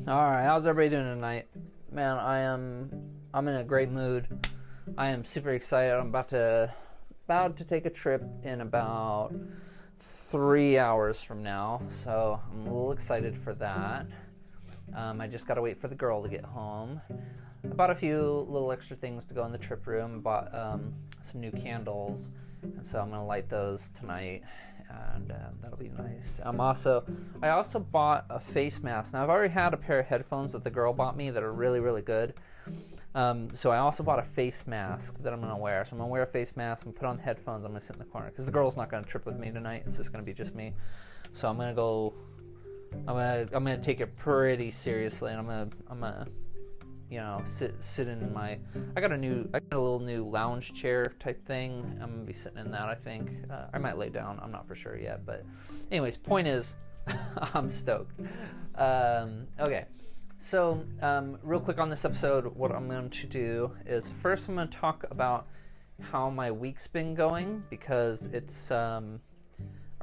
Alright, how's everybody doing tonight? Man, I'm in a great mood. I am super excited. I'm about to take a trip in about 3 hours from now, so I'm a little excited for that. I just gotta wait for the girl to get home. I bought a few little extra things to go in the trip room. Bought some new candles, and so I'm gonna light those tonight, and that'll be nice. I also bought a face mask. Now I've already had a pair of headphones that the girl bought me that are really, really good. So I also bought a face mask that I'm gonna wear. So I'm gonna wear a face mask and put on headphones. I'm gonna sit in the corner because the girl's not gonna trip with me tonight. It's just gonna be just me. So I'm gonna take it pretty seriously, and I'm gonna sit in my. I got a little new lounge chair type thing. I'm gonna be sitting in that. I think I might lay down. I'm not for sure yet, but anyways, point is, I'm stoked. Okay. So, real quick on this episode, what I'm going to do is first I'm going to talk about how my week's been going, because it's, or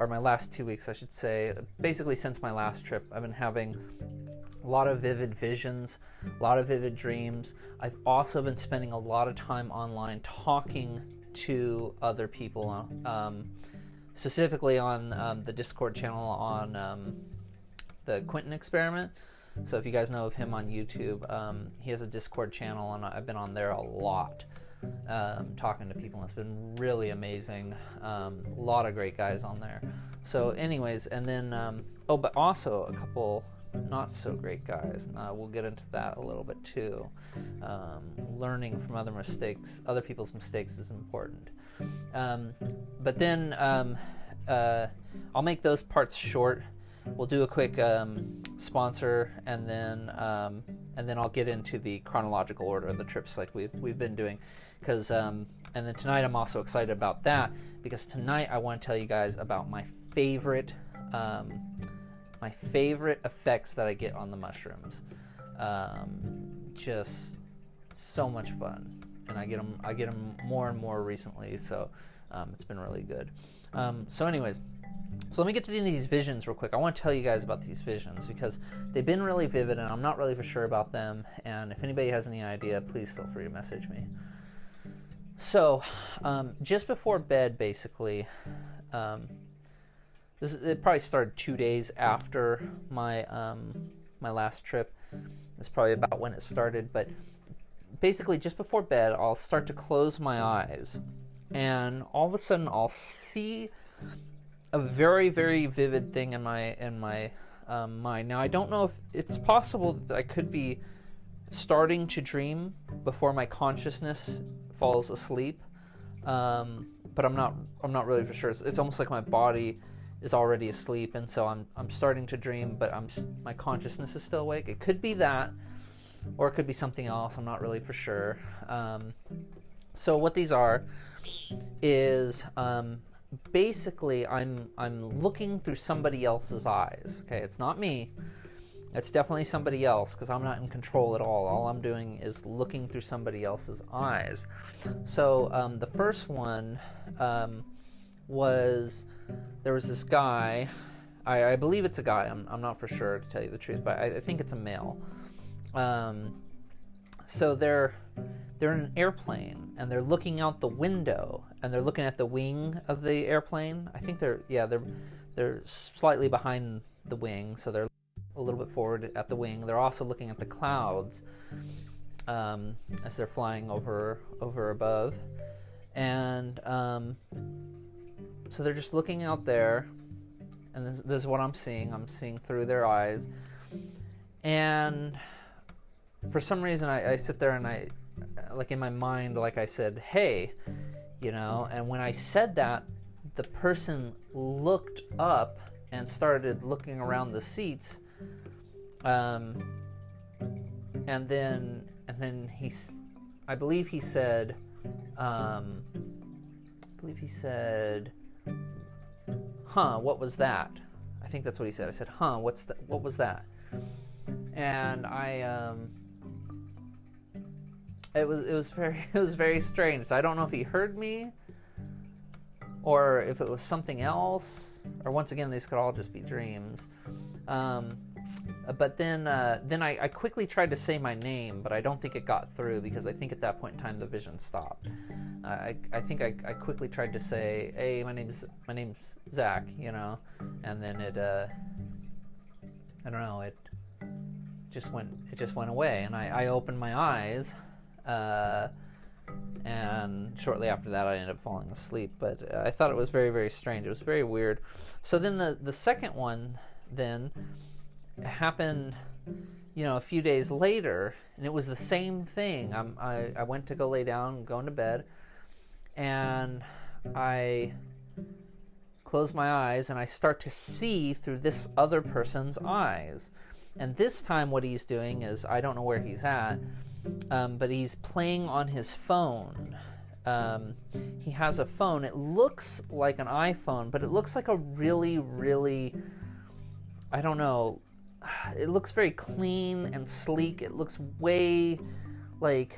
my last 2 weeks, I should say. Basically, since my last trip, I've been having a lot of vivid visions, a lot of vivid dreams. I've also been spending a lot of time online talking to other people, specifically on the Discord channel on the Quentin experiment. So if you guys know of him on YouTube, he has a Discord channel, and I've been on there a lot, talking to people, and it's been really amazing. A lot of great guys on there. So anyways, and then, but also a couple not so great guys. We'll get into that a little bit too. Learning from other people's mistakes is important. But then I'll make those parts short. We'll do a quick sponsor, and then I'll get into the chronological order of the trips like we've been doing, because and then tonight I'm also excited about that, because tonight I want to tell you guys about my favorite effects that I get on the mushrooms. Just so much fun, and I get them more and more recently, so it's been really good. So anyways. So let me get to these visions real quick. I want to tell you guys about these visions because they've been really vivid, and I'm not really for sure about them. And if anybody has any idea, please feel free to message me. So, just before bed, basically, it probably started 2 days after my my last trip. That's probably about when it started. But basically, just before bed, I'll start to close my eyes, and all of a sudden, I'll see a very, very vivid thing in my mind. Now, I don't know if it's possible that I could be starting to dream before my consciousness falls asleep, but I'm not really for sure. It's almost like my body is already asleep, and so I'm starting to dream, but my consciousness is still awake. It could be that, or it could be something else. I'm not really for sure. So what these are is basically, I'm looking through somebody else's eyes. Okay, it's not me. It's definitely somebody else, because I'm not in control at all. All I'm doing is looking through somebody else's eyes. So the first one was, there was this guy. I believe it's a guy. I'm not for sure, to tell you the truth, but I think it's a male. So they're in an airplane, and they're looking out the window, and they're looking at the wing of the airplane. I think they're slightly behind the wing, so they're a little bit forward at the wing. They're also looking at the clouds as they're flying over above, and so they're just looking out there, and this is what I'm seeing. I'm seeing through their eyes, and for some reason I sit there, and I, like in my mind, like I said, hey, and when I said that, the person looked up and started looking around the seats, and then I believe he said, huh, what was that? I think that's what he said. I said, huh, what was that? And it was very strange. So I don't know if he heard me, or if it was something else, or once again, these could all just be dreams. but then I quickly tried to say my name, but I don't think it got through, because I think at that point in time the vision stopped. I think I quickly tried to say, hey, my name's Zach, you know, and then it I don't know, it just went away, and I opened my eyes, and shortly after that I ended up falling asleep. But I thought it was very, very strange. It was very weird. So then the second one then happened, you know, a few days later, and it was the same thing. I went to go lay down, going to bed, and I close my eyes, and I start to see through this other person's eyes. And this time what he's doing is, I don't know where he's at, but he's playing on his phone. He has a phone. It looks like an iPhone, but it looks like a really, really, I don't know, it looks very clean and sleek. It looks way, like,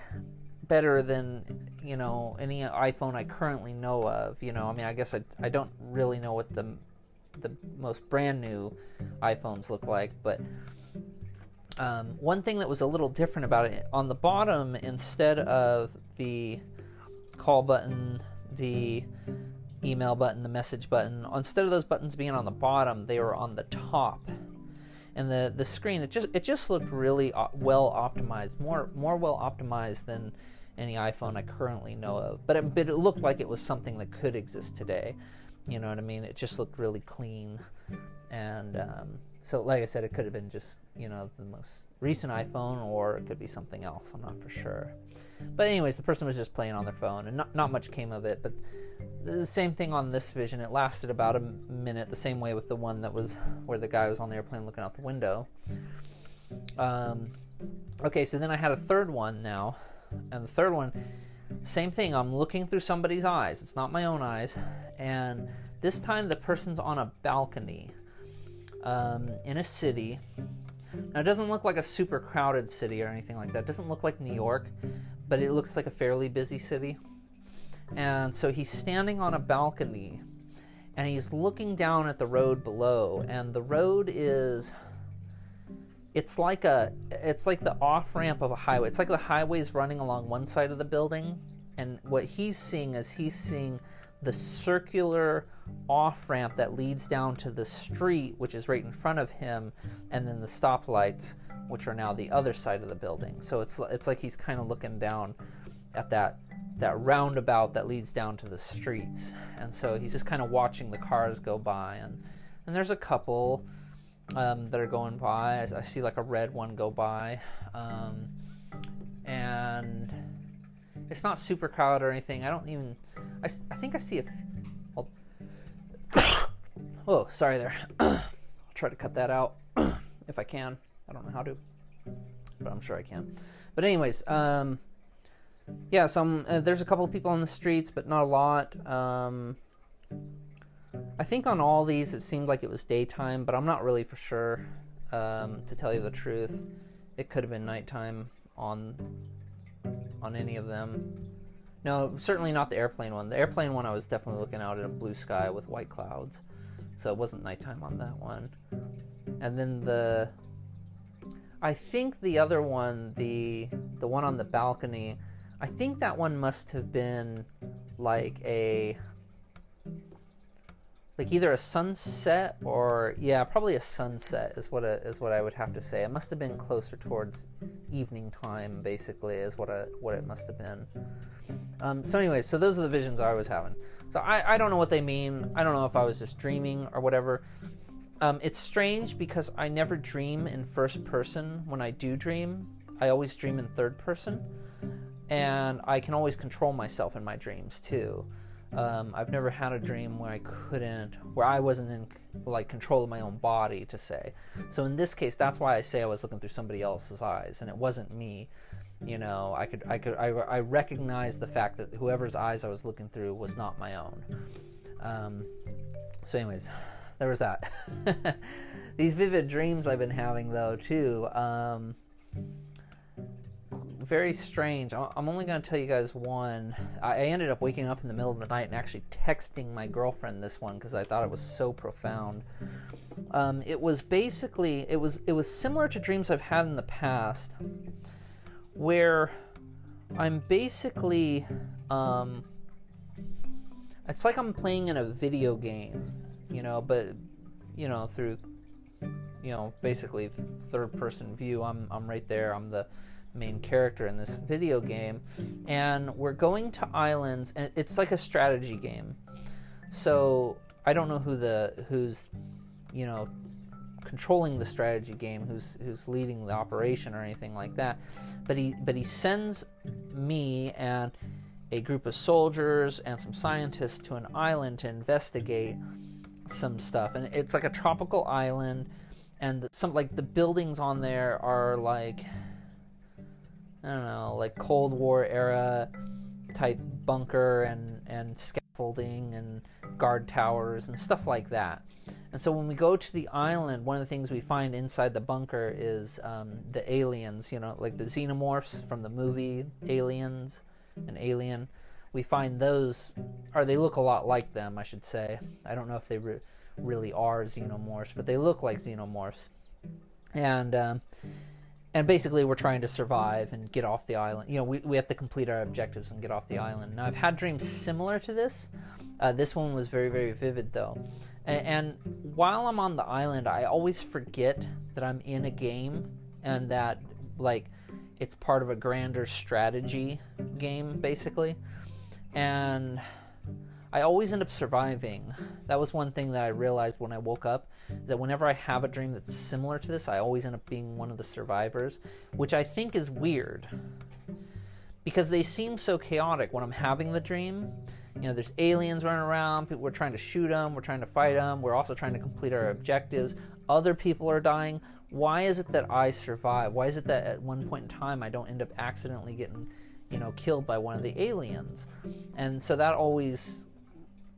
better than, you know, any iPhone I currently know of. You know, I mean, I guess I don't really know what the most brand new iPhones look like, but one thing that was a little different about it, on the bottom, instead of the call button, the email button, the message button, instead of those buttons being on the bottom, they were on the top. And the screen, it just looked really well optimized, more well optimized than any iPhone I currently know of. But it looked like it was something that could exist today. You know what I mean? It just looked really clean. And so, like I said, it could have been just, you know, the most recent iPhone, or it could be something else. I'm not for sure. But anyways, the person was just playing on their phone, and not much came of it. But the same thing on this vision. It lasted about a minute, the same way with the one that was where the guy was on the airplane looking out the window. Okay, so then I had a third one now, and the third one, same thing. I'm looking through somebody's eyes. It's not my own eyes, and this time the person's on a balcony in a city. Now, it doesn't look like a super crowded city or anything like that. It doesn't look like New York, but it looks like a fairly busy city. And so he's standing on a balcony, and he's looking down at the road below, and the road is, it's like the off-ramp of a highway. It's like the highway's running along one side of the building, and what he's seeing is the circular off-ramp that leads down to the street, which is right in front of him, and then the stoplights, which are now the other side of the building. So it's like he's kind of looking down at that roundabout that leads down to the streets. And so he's just kind of watching the cars go by, and there's a couple that are going by. I see like a red one go by, and it's not super crowded or anything. I think I see oh, sorry there. I'll try to cut that out if I can. I don't know how to, but I'm sure I can. But anyways, yeah, there's a couple of people on the streets, but not a lot. I think on all these it seemed like it was daytime, but I'm not really for sure, to tell you the truth. It could have been nighttime on any of them. No, certainly not the airplane one. The airplane one, I was definitely looking out at a blue sky with white clouds, so it wasn't nighttime on that one. And then I think the other one, the one on the balcony, I think that one must have been like either a sunset or, yeah, probably a sunset is what I would have to say. It must have been closer towards evening time, basically, is what it must have been. So anyways, so those are the visions I was having. So I don't know what they mean. I don't know if I was just dreaming or whatever. It's strange because I never dream in first person. When I do dream, I always dream in third person, and I can always control myself in my dreams too. I've never had a dream where I wasn't in like control of my own body, to say. So in this case, that's why I say I was looking through somebody else's eyes, and it wasn't me. You know, I recognized the fact that whoever's eyes I was looking through was not my own. So anyways, there was that. These vivid dreams I've been having, though, too, very strange. I'm only going to tell you guys one. I ended up waking up in the middle of the night and actually texting my girlfriend this one because I thought it was so profound. It was basically, it was similar to dreams I've had in the past, where I'm basically, it's like I'm playing in a video game, but, through, basically third-person view. I'm right there. I'm the main character in this video game, and we're going to islands, and it's like a strategy game. So I don't know who's controlling the strategy game, who's leading the operation or anything like that, but he sends me and a group of soldiers and some scientists to an island to investigate some stuff. And it's like a tropical island, and some, like, the buildings on there are like, I don't know, like Cold War era type bunker and scaffolding and guard towers and stuff like that. And so when we go to the island, one of the things we find inside the bunker is the aliens, like the xenomorphs from the movie Aliens and Alien. We find those, or they look a lot like them, I should say. I don't know if they really are xenomorphs, but they look like xenomorphs. And basically we're trying to survive and get off the island. We have to complete our objectives and get off the island. Now, I've had dreams similar to this. This one was very, very vivid, though. And while I'm on the island, I always forget that I'm in a game and that, like, it's part of a grander strategy game, basically. And I always end up surviving. That was one thing that I realized when I woke up, is that whenever I have a dream that's similar to this, I always end up being one of the survivors, which I think is weird, because they seem so chaotic when I'm having the dream. There's aliens running around, we're trying to shoot them, we're trying to fight them, we're also trying to complete our objectives, other people are dying. Why is it that I survive? Why is it that at one point in time I don't end up accidentally getting, killed by one of the aliens? And so that always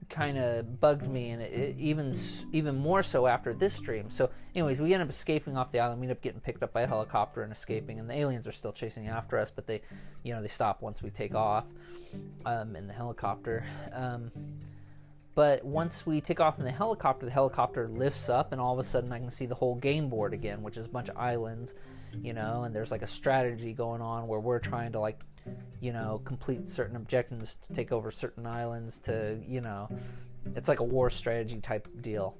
kind of bugged me, and it even more so after this dream. So anyways, we end up escaping off the island. We end up getting picked up by a helicopter and escaping, and the aliens are still chasing after us, but they stop once we take off in the helicopter. But once we take off in the helicopter lifts up, and all of a sudden I can see the whole game board again, which is a bunch of islands, and there's like a strategy going on where we're trying to, like, complete certain objectives to take over certain islands to, it's like a war strategy type deal.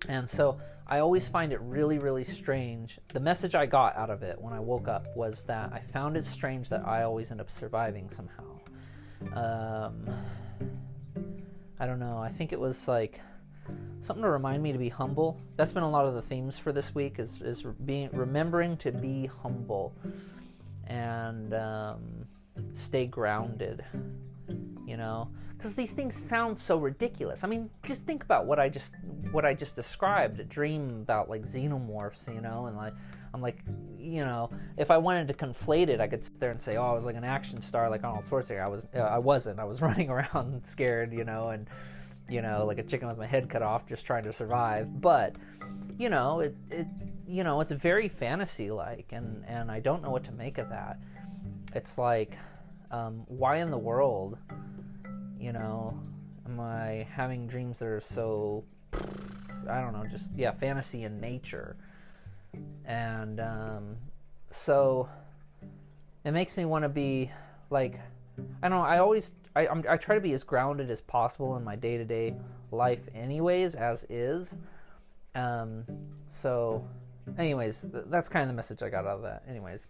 And so I always find it really, really strange. The message I got out of it when I woke up was that I found it strange that I always end up surviving somehow. I don't know. I think it was like something to remind me to be humble. That's been a lot of the themes for this week, is remembering to be humble and stay grounded, because these things sound so ridiculous. I mean, just think about what I just described, a dream about, like, xenomorphs, and, like, I'm like, if I wanted to conflate it, I could sit there and say, oh, I was like an action star like Arnold Schwarzenegger. I wasn't. I was running around scared, and like a chicken with my head cut off, just trying to survive. But it's very fantasy-like, and I don't know what to make of that. It's like, why in the world, am I having dreams that are so, I don't know, just, fantasy in nature? And so it makes me want to be, like, I don't know, I try to be as grounded as possible in my day-to-day life anyways, as is. So anyways, that's kind of the message I got out of that. Anyways,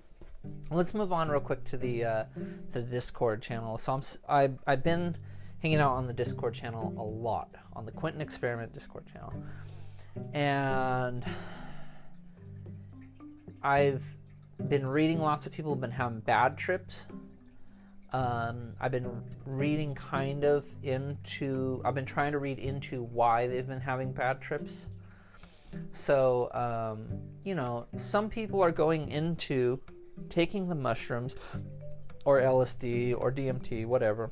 let's move on real quick to the Discord channel. So I've been hanging out on the Discord channel a lot, on the Quentin Experiment Discord channel, and I've been reading lots of people have been having bad trips. I've been reading I've been trying to read into why they've been having bad trips. So, some people are going into taking the mushrooms or LSD or DMT, whatever,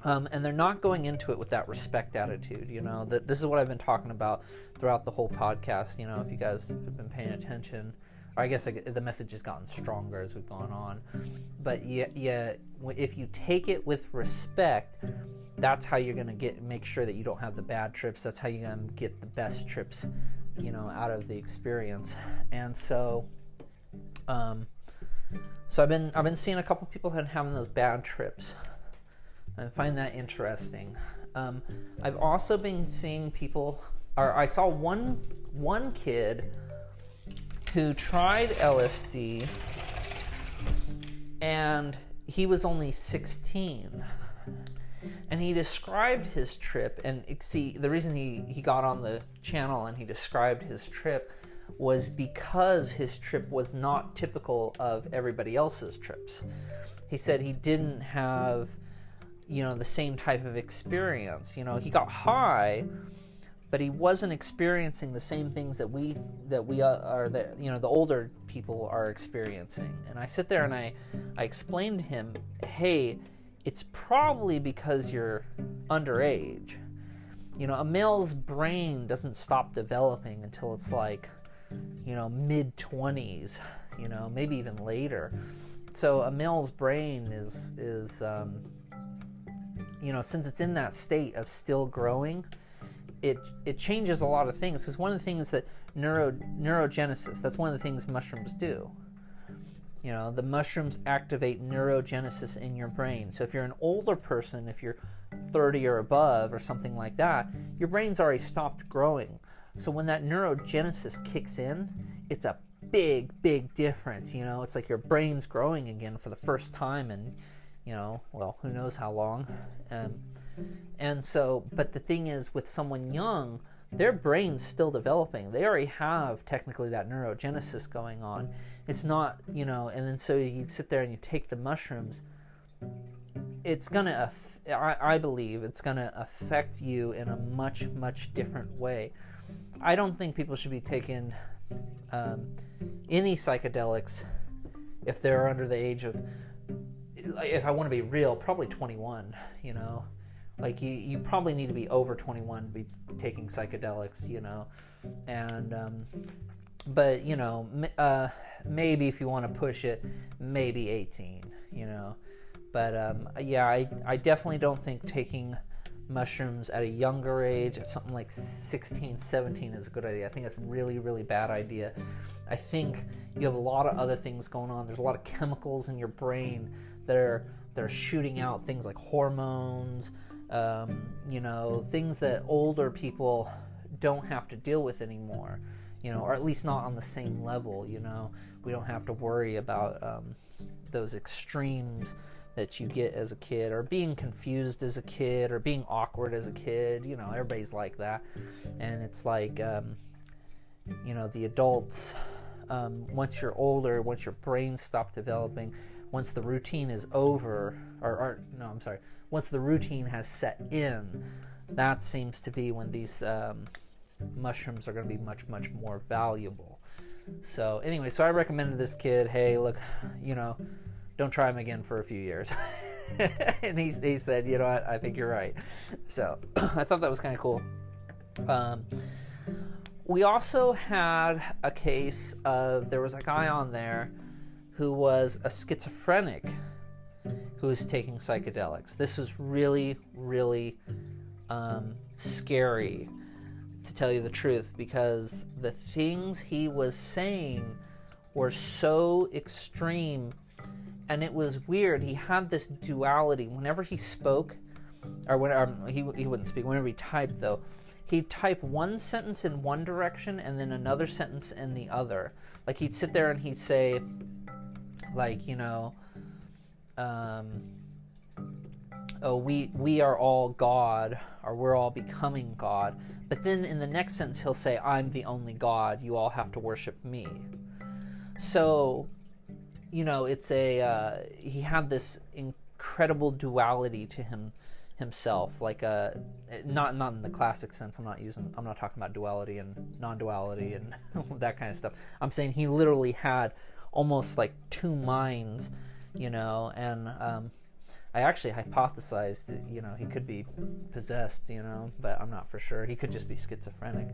and they're not going into it with that respect attitude, that this is what I've been talking about throughout the whole podcast. If you guys have been paying attention, I guess the message has gotten stronger as we've gone on. But yeah, if you take it with respect, that's how you're going to make sure that you don't have the bad trips. That's how you're going to get the best trips, out of the experience. And so, I've been seeing a couple people having those bad trips. I find that interesting. I've also been seeing people, or I saw one kid who tried LSD, and he was only 16. And he described his trip, and see, the reason he got on the channel and he described his trip was because his trip was not typical of everybody else's trips. He said he didn't have, the same type of experience. He got high, but he wasn't experiencing the same things that the older people are experiencing. And I sit there and I explained to him, hey, it's probably because you're underage. A male's brain doesn't stop developing until it's like, mid-20s, maybe even later. So a male's brain is since it's in that state of still growing, it changes a lot of things. Because one of the things that neurogenesis, that's one of the things mushrooms do. The mushrooms activate neurogenesis in your brain. So if you're an older person, if you're 30 or above or something like that, your brain's already stopped growing. So when that neurogenesis kicks in, it's a big, big difference. It's like your brain's growing again for the first time in, who knows how long. And so, but the thing is, with someone young, their brain's still developing. They already have technically that neurogenesis going on. It's not, and then so you sit there and you take the mushrooms. It's gonna, I believe, it's gonna affect you in a much, much different way. I don't think people should be taking any psychedelics if they're under the age of, if I want to be real, probably 21. Like you probably need to be over 21 to be taking psychedelics, and but maybe if you want to push it, maybe 18, but I definitely don't think taking mushrooms at a younger age, at something like 16, 17, is a good idea. I think that's really, really bad idea. I think you have a lot of other things going on. There's a lot of chemicals in your brain that are shooting out things like hormones, things that older people don't have to deal with anymore, or at least not on the same level. We don't have to worry about those extremes that you get as a kid, or being confused as a kid, or being awkward as a kid. Everybody's like that. And it's like, the adults, once you're older, once your brain stops developing, once the routine is over, once the routine has set in, that seems to be when these mushrooms are going to be much, much more valuable. So anyway, so I recommended this kid, hey, look, don't try them again for a few years. And he said, what, I think you're right. So I thought that was kind of cool. We also had a case of, there was a guy on there who was a schizophrenic who was taking psychedelics. This was really, really scary, to tell you the truth, because the things he was saying were so extreme, and it was weird. He had this duality. Whenever he spoke, or when he wouldn't speak, whenever he typed, though, he'd type one sentence in one direction and then another sentence in the other. Like, he'd sit there and he'd say, like, oh, we are all God, or we're all becoming God. But then in the next sentence, he'll say, I'm the only God. You all have to worship me. So, it's he had this incredible duality to himself, like not in the classic sense. I'm not talking about duality and non-duality and that kind of stuff. I'm saying he literally had almost like two minds, and I actually hypothesized that, he could be possessed, but I'm not for sure. He could just be schizophrenic.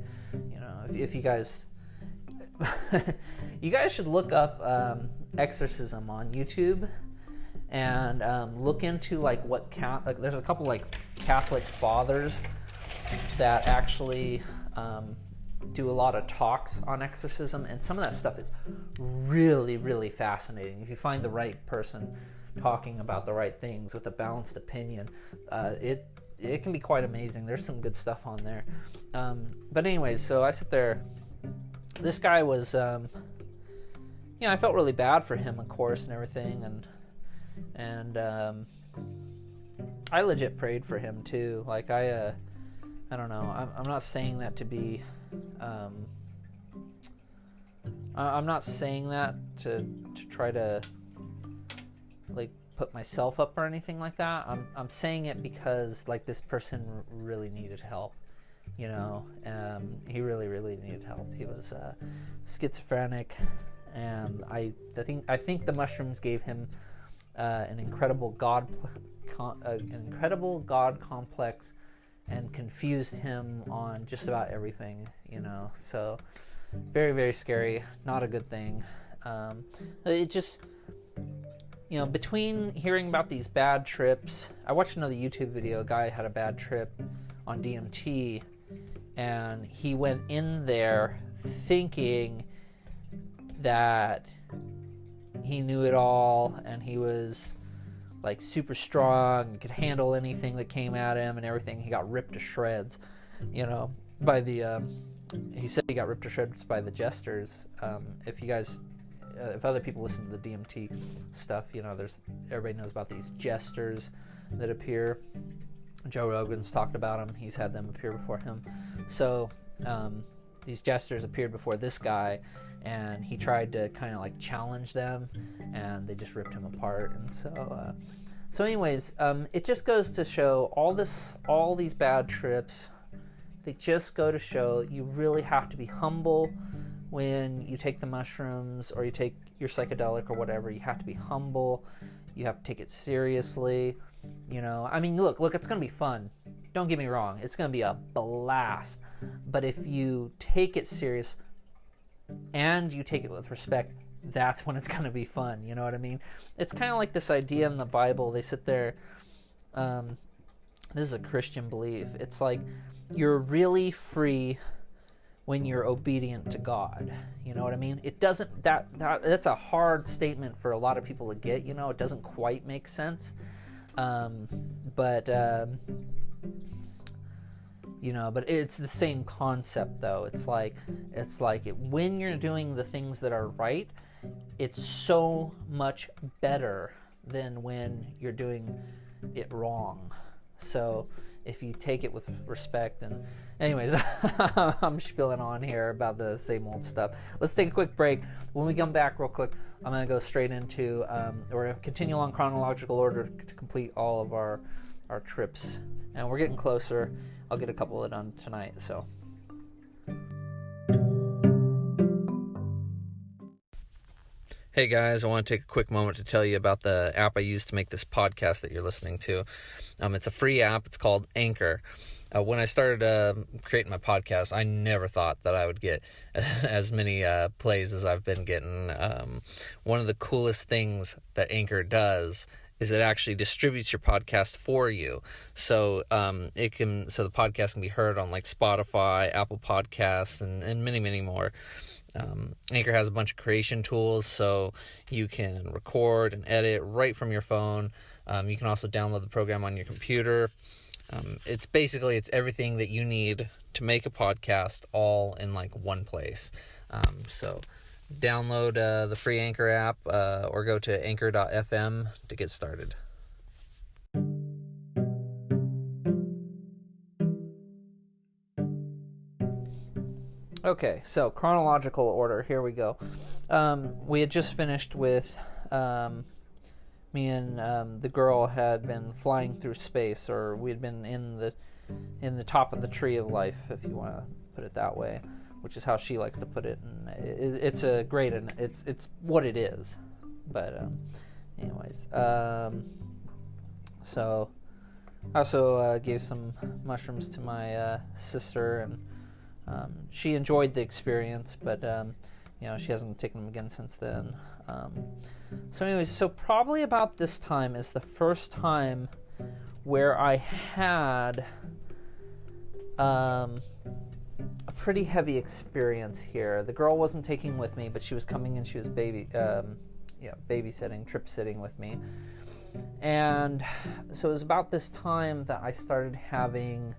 If you guys you guys should look up exorcism on YouTube and look into like what there's a couple like Catholic fathers that actually do a lot of talks on exorcism, and some of that stuff is really, really fascinating. If you find the right person talking about the right things with a balanced opinion, it can be quite amazing. There's some good stuff on there. But anyways, so I sit there. This guy was, I felt really bad for him, of course, and everything, and I legit prayed for him too. Like I don't know. I'm not saying that to be. I'm not saying that to try to like put myself up or anything like that. I'm saying it because like this person really needed help. He really, really needed help. He was schizophrenic, and I think the mushrooms gave him an incredible God complex, and confused him on just about everything. So very, very scary. Not a good thing. It just, between hearing about these bad trips, I watched another YouTube video. A guy had a bad trip on DMT, and he went in there thinking that he knew it all, and he was like super strong, could handle anything that came at him and everything. He got ripped to shreds, by the he said he got ripped to shreds by the jesters. If other people listen to the DMT stuff, everybody knows about these jesters that appear. Joe Rogan's talked about them. He's had them appear before him. So these jesters appeared before this guy, and he tried to kind of like challenge them, and they just ripped him apart. And so anyways, it just goes to show all these bad trips. They just go to show you really have to be humble when you take the mushrooms or you take your psychedelic or whatever. You have to be humble. You have to take it seriously. Look, it's going to be fun. Don't get me wrong. It's going to be a blast. But if you take it serious and you take it with respect, that's when it's going to be fun. You know what I mean? It's kind of like this idea in the Bible. They sit there. This is a Christian belief. It's like you're really free when you're obedient to God. You know what I mean? It doesn't, that's a hard statement for a lot of people to get. It doesn't quite make sense. But it's the same concept though. It's like when you're doing the things that are right, it's so much better than when you're doing it wrong. So if you take it with respect, and anyways, I'm spilling on here about the same old stuff. Let's take a quick break. When we come back real quick, I'm going to go straight into, we're going to continue along chronological order to complete all of our trips. And we're getting closer. I'll get a couple of done tonight, so. Hey guys, I want to take a quick moment to tell you about the app I use to make this podcast that you're listening to. It's a free app. It's called Anchor. When I started creating my podcast, I never thought that I would get as many plays as I've been getting. One of the coolest things that Anchor does is it actually distributes your podcast for you. So the podcast can be heard on like Spotify, Apple Podcasts, and many, many more. Anchor has a bunch of creation tools, so you can record and edit right from your phone. You can also download the program on your computer. It's everything that you need to make a podcast all in like one place. So download the free Anchor app or go to anchor.fm to get started. Okay, so chronological order, here we go. We had just finished with me and the girl had been flying through space, or we had been in the top of the tree of life, if you want to put it that way, which is how she likes to put it. And it's a great, and it's what it is. But anyways, so I also gave some mushrooms to my sister, and she enjoyed the experience, but She hasn't taken them again since then. So anyways, so probably about this time is the first time where I had a pretty heavy experience here. The girl wasn't taking with me, but she was coming and she was babysitting, trip sitting with me. And so it was about this time that I started having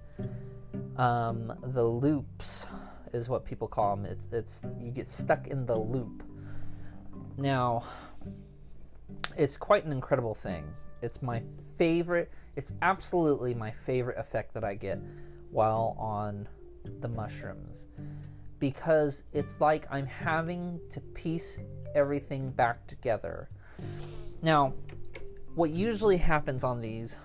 the loops, is what people call them. It's you get stuck in the loop. Now, it's quite an incredible thing. It's my favorite. It's absolutely my favorite effect that I get while on the mushrooms, because it's like I'm having to piece everything back together. Now, what usually happens on these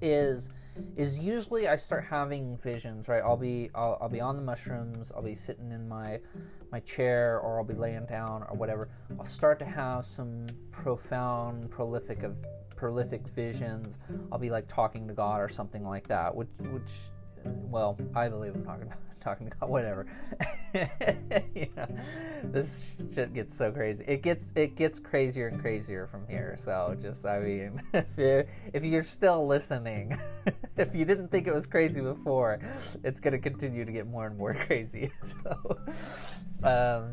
is usually I start having visions, right? I'll be on the mushrooms, I'll be sitting in my chair, or I'll be laying down or whatever. I'll start to have some profound, prolific visions. I'll be like talking to God or something like that, which well, I believe I'm talking to God, whatever. This shit gets so crazy. It gets crazier and crazier from here. So just, I mean, if you're still listening, if you didn't think it was crazy before, it's going to continue to get more and more crazy. So,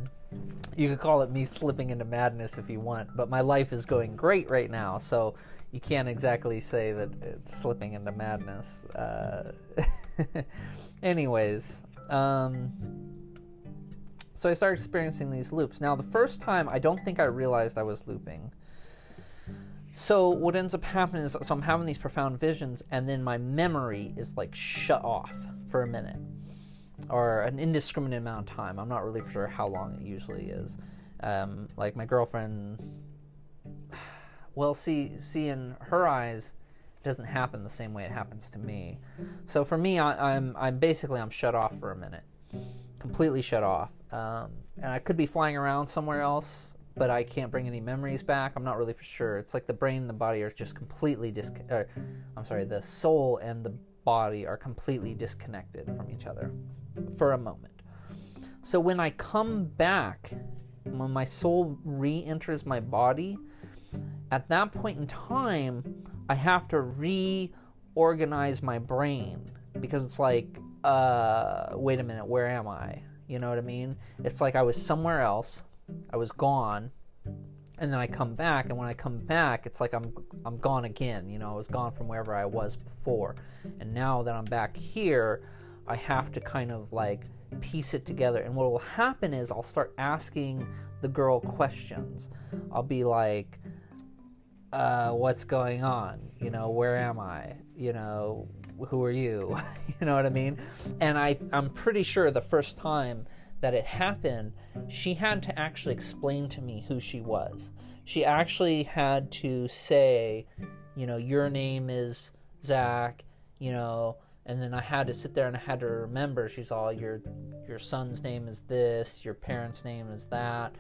you could call it me slipping into madness if you want, but my life is going great right now, so you can't exactly say that it's slipping into madness. Anyways, so I started experiencing these loops. Now, the first time, I don't think I realized I was looping. So what ends up happening is, so I'm having these profound visions, and then my memory is like shut off for a minute, or an indiscriminate amount of time. I'm not really sure how long it usually is. Like my girlfriend, well, see, in her eyes, it doesn't happen the same way it happens to me. So for me, I'm shut off for a minute, completely shut off. And I could be flying around somewhere else, but I can't bring any memories back. I'm not really for sure. It's like the brain and the body are just completely the soul and the body are completely disconnected from each other for a moment. So when I come back, when my soul re-enters my body, at that point in time, I have to reorganize my brain, because it's like, wait a minute, where am I? You know what I mean? It's like I was somewhere else, I was gone, and then I come back, and when I come back, it's like I'm gone again. I was gone from wherever I was before, and now that I'm back here, I have to kind of like piece it together. And what will happen is I'll start asking the girl questions. I'll be like, what's going on? Where am I? Who are you? You know what I mean? And I'm pretty sure the first time that it happened, she had to actually explain to me who she was. She actually had to say, your name is Zach, and then I had to sit there and I had to remember. She's all, your son's name is this, your parents' name is that,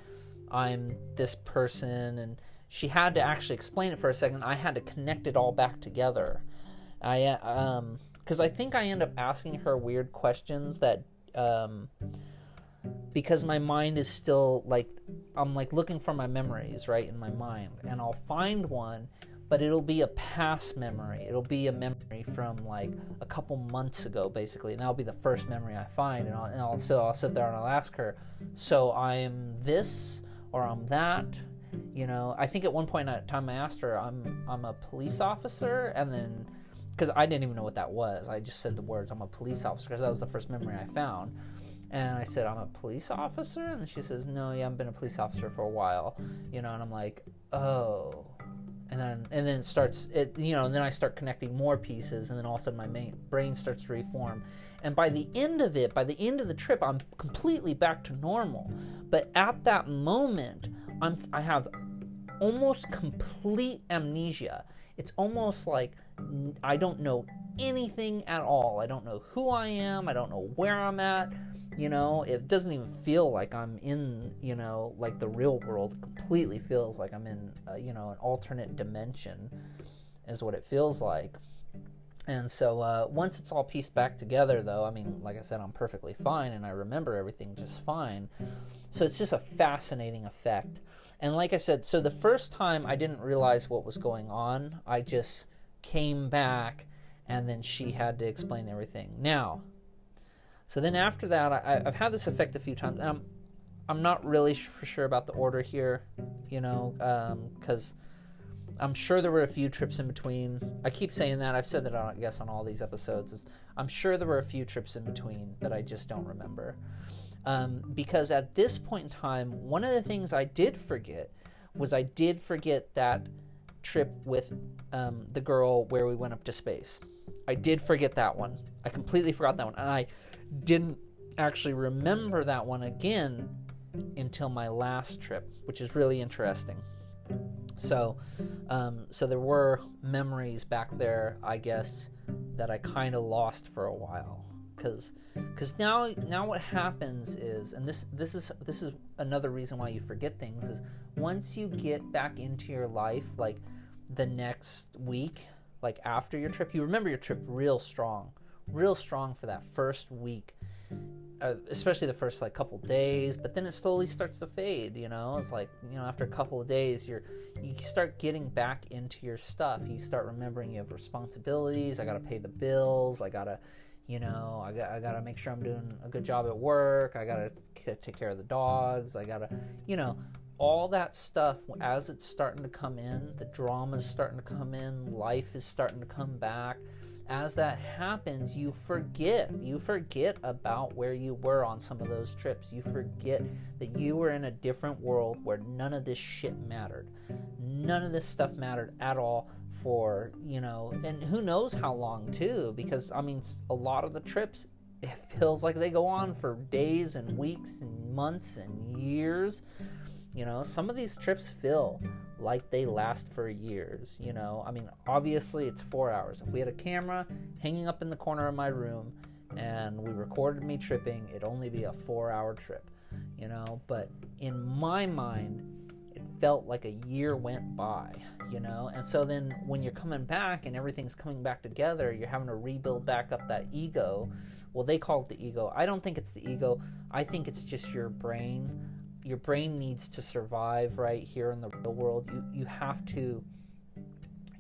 I'm this person, and she had to actually explain it for a second. I had to connect it all back together. Because I think I end up asking her weird questions that, because my mind is still like, I'm like looking for my memories, right, in my mind, and I'll find one, but it'll be a past memory. It'll be a memory from like a couple months ago, basically, and that'll be the first memory I find, and I'll sit there and I'll ask her, so I'm this or I'm that. I think at one point in time I asked her, I'm a police officer, and then, because I didn't even know what that was, I just said the words, I'm a police officer, because that was the first memory I found. And I said, I'm a police officer? And then she says, no, you haven't been a police officer for a while. And I'm like, oh. And then it starts, and then I start connecting more pieces, and then all of a sudden my brain starts to reform. And by the end of the trip, I'm completely back to normal. But at that moment, I have almost complete amnesia. It's almost like I don't know anything at all. I don't know who I am. I don't know where I'm at. It doesn't even feel like I'm in, like the real world. It completely feels like I'm in, an alternate dimension is what it feels like. And so once it's all pieced back together, though, I mean, like I said, I'm perfectly fine, and I remember everything just fine. So it's just a fascinating effect. And like I said, so the first time I didn't realize what was going on. I just came back, and then she had to explain everything. Now, so then after that, I've had this effect a few times, and I'm not really for sure about the order here, because I'm sure there were a few trips in between. I keep saying that. I've said that, I guess, on all these episodes. I'm sure there were a few trips in between that I just don't remember. Because at this point in time, one of the things I did forget was I did forget that trip with the girl where we went up to space. I did forget that one. I completely forgot that one. And I didn't actually remember that one again until my last trip, which is really interesting. So there were memories back there, I guess, that I kind of lost for a while, because now what happens is, and this is another reason why you forget things, is once you get back into your life, like the next week, like after your trip, you remember your trip real strong for that first week. Especially the first like couple days, but then it slowly starts to fade. It's like, after a couple of days, you start getting back into your stuff. You start remembering you have responsibilities. I gotta pay the bills. I gotta make sure I'm doing a good job at work. I gotta take care of the dogs. I gotta, all that stuff. As it's starting to come in, the drama's starting to come in. Life is starting to come back. As that happens, you forget about where you were on some of those trips. You forget that you were in a different world where none of this shit mattered. None of this stuff mattered at all for, and who knows how long too, because I mean, a lot of the trips, it feels like they go on for days and weeks and months and years. Some of these trips feel like they last for years. I mean, obviously it's 4 hours. If we had a camera hanging up in the corner of my room and we recorded me tripping, it'd only be a 4-hour trip, but in my mind, it felt like a year went by, and so then when you're coming back and everything's coming back together, you're having to rebuild back up that ego. Well, they call it the ego. I don't think it's the ego. I think it's just your brain. Your brain needs to survive right here in the real world. You have to.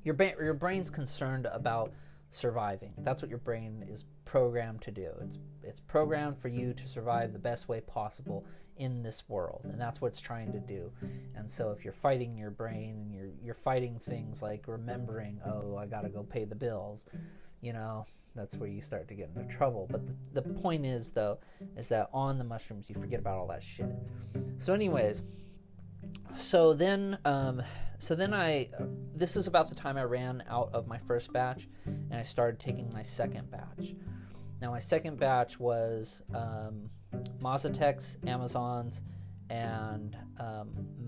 Your brain's concerned about surviving. That's what your brain is programmed to do. It's programmed for you to survive the best way possible in this world, and that's what it's trying to do. And so if you're fighting your brain and you're fighting things like remembering, oh, I gotta go pay the bills, that's where you start to get into trouble. But the point is, though, is that on the mushrooms, you forget about all that shit. So anyways, so then this is about the time I ran out of my first batch, and I started taking my second batch. Now, my second batch was Mazatecs, Amazons, and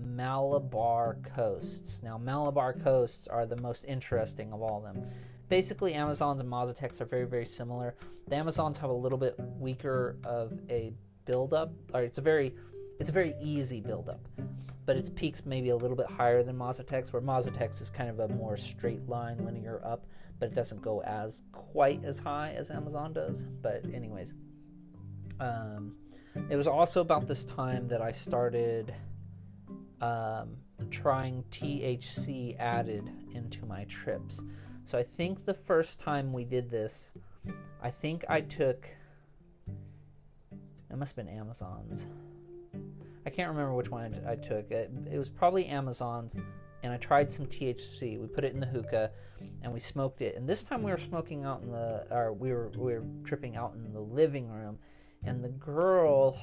Malabar Coasts. Now, Malabar Coasts are the most interesting of all of them. Basically, Amazons and Mazatecs are very, very similar. The Amazons have a little bit weaker of a buildup, or it's a very easy buildup, but its peaks maybe a little bit higher than Mazatecs, where Mazatecs is kind of a more straight line, linear up, but it doesn't go as quite as high as Amazon does. But anyways, it was also about this time that I started trying THC added into my trips. So I think the first time we did this, I think I took, it must have been Amazons. I can't remember which one I took. It was probably Amazons, and I tried some THC. We put it in the hookah, and we smoked it. And this time we were smoking out in we were tripping out in the living room, and the girl,